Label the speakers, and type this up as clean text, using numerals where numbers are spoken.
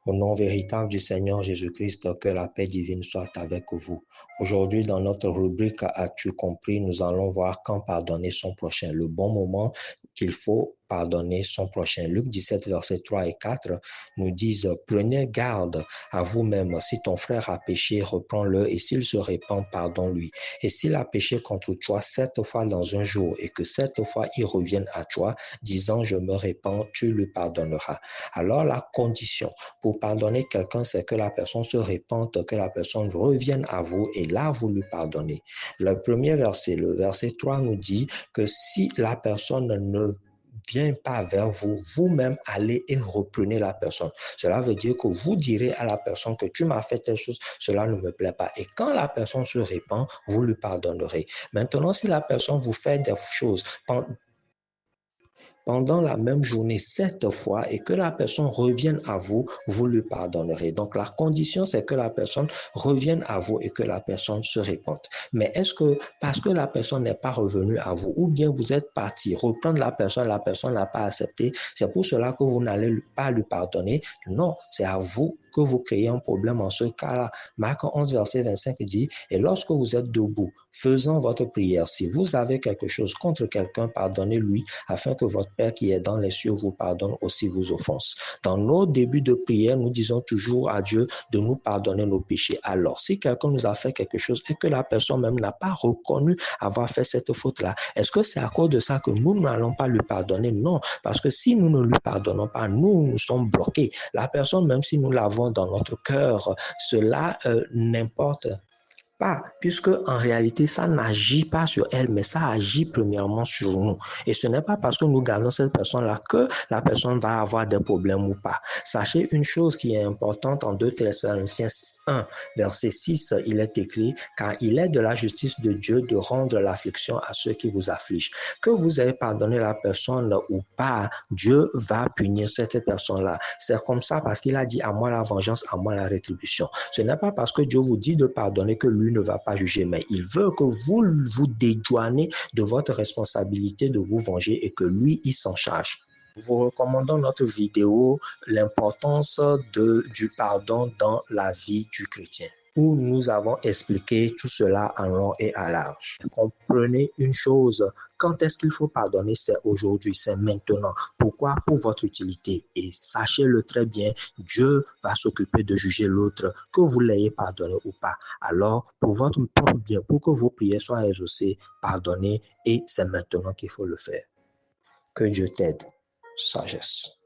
Speaker 1: Au nom véritable du Seigneur Jésus-Christ, que la paix divine soit avec vous. Aujourd'hui, dans notre rubrique As-tu compris, nous allons voir quand pardonner son prochain, le bon moment qu'il faut pardonner son prochain. Luc 17, versets 3 et 4 nous disent « Prenez garde à vous-même. Si ton frère a péché, reprends-le, et s'il se répand, pardonne-lui. Et s'il a péché contre toi 7 fois dans un jour, et que 7 fois il revienne à toi, disant « Je me répands », tu lui pardonneras. » Alors la condition pour pardonner quelqu'un, c'est que la personne se répande, que la personne revienne à vous, et là, vous lui pardonnez. Le premier verset, le verset 3 nous dit que si la personne ne vient pas vers vous, vous-même allez et reprenez la personne. Cela veut dire que vous direz à la personne que tu m'as fait telle chose, cela ne me plaît pas. Et quand la personne se répand, vous lui pardonnerez. Maintenant, si la personne vous fait des choses pendant la même journée 7 fois et que la personne revienne à vous, vous lui pardonnerez. Donc la condition, c'est que la personne revienne à vous et que la personne se répande. Mais est-ce que parce que la personne n'est pas revenue à vous ou bien vous êtes parti reprendre la personne n'a pas accepté, c'est pour cela que vous n'allez pas lui pardonner? Non, c'est à vous que vous créez un problème en ce cas-là. Marc 11, verset 25 dit, « Et lorsque vous êtes debout, faisant votre prière, si vous avez quelque chose contre quelqu'un, pardonnez-lui, afin que votre Père qui est dans les cieux vous pardonne aussi vos offenses. » Dans nos débuts de prière, nous disons toujours à Dieu de nous pardonner nos péchés. Alors, si quelqu'un nous a fait quelque chose et que la personne même n'a pas reconnu avoir fait cette faute-là, est-ce que c'est à cause de ça que nous n'allons pas lui pardonner? Non, parce que si nous ne lui pardonnons pas, nous sommes bloqués. La personne, même si nous l'avons dans notre cœur, cela n'importe pas, puisque en réalité, ça n'agit pas sur elle, mais ça agit premièrement sur nous. Et ce n'est pas parce que nous gardons cette personne-là que la personne va avoir des problèmes ou pas. Sachez une chose qui est importante en 2 Thessaloniciens 1, verset 6, il est écrit, « Car il est de la justice de Dieu de rendre l'affliction à ceux qui vous affligent. » Que vous ayez pardonné la personne ou pas, Dieu va punir cette personne-là. C'est comme ça parce qu'il a dit, « À moi la vengeance, à moi la rétribution. » Ce n'est pas parce que Dieu vous dit de pardonner que lui ne va pas juger, mais il veut que vous vous dédouanez de votre responsabilité de vous venger et que lui, il s'en charge. Nous vous recommandons notre vidéo « L'importance du pardon dans la vie du chrétien » où nous avons expliqué tout cela en long et à large. Comprenez une chose, quand est-ce qu'il faut pardonner? C'est aujourd'hui, c'est maintenant. Pourquoi? Pour votre utilité. Et sachez-le très bien, Dieu va s'occuper de juger l'autre, que vous l'ayez pardonné ou pas. Alors, pour votre propre bien, pour que vos prières soient exaucées, pardonnez et c'est maintenant qu'il faut le faire. Que Dieu t'aide. Sagesse.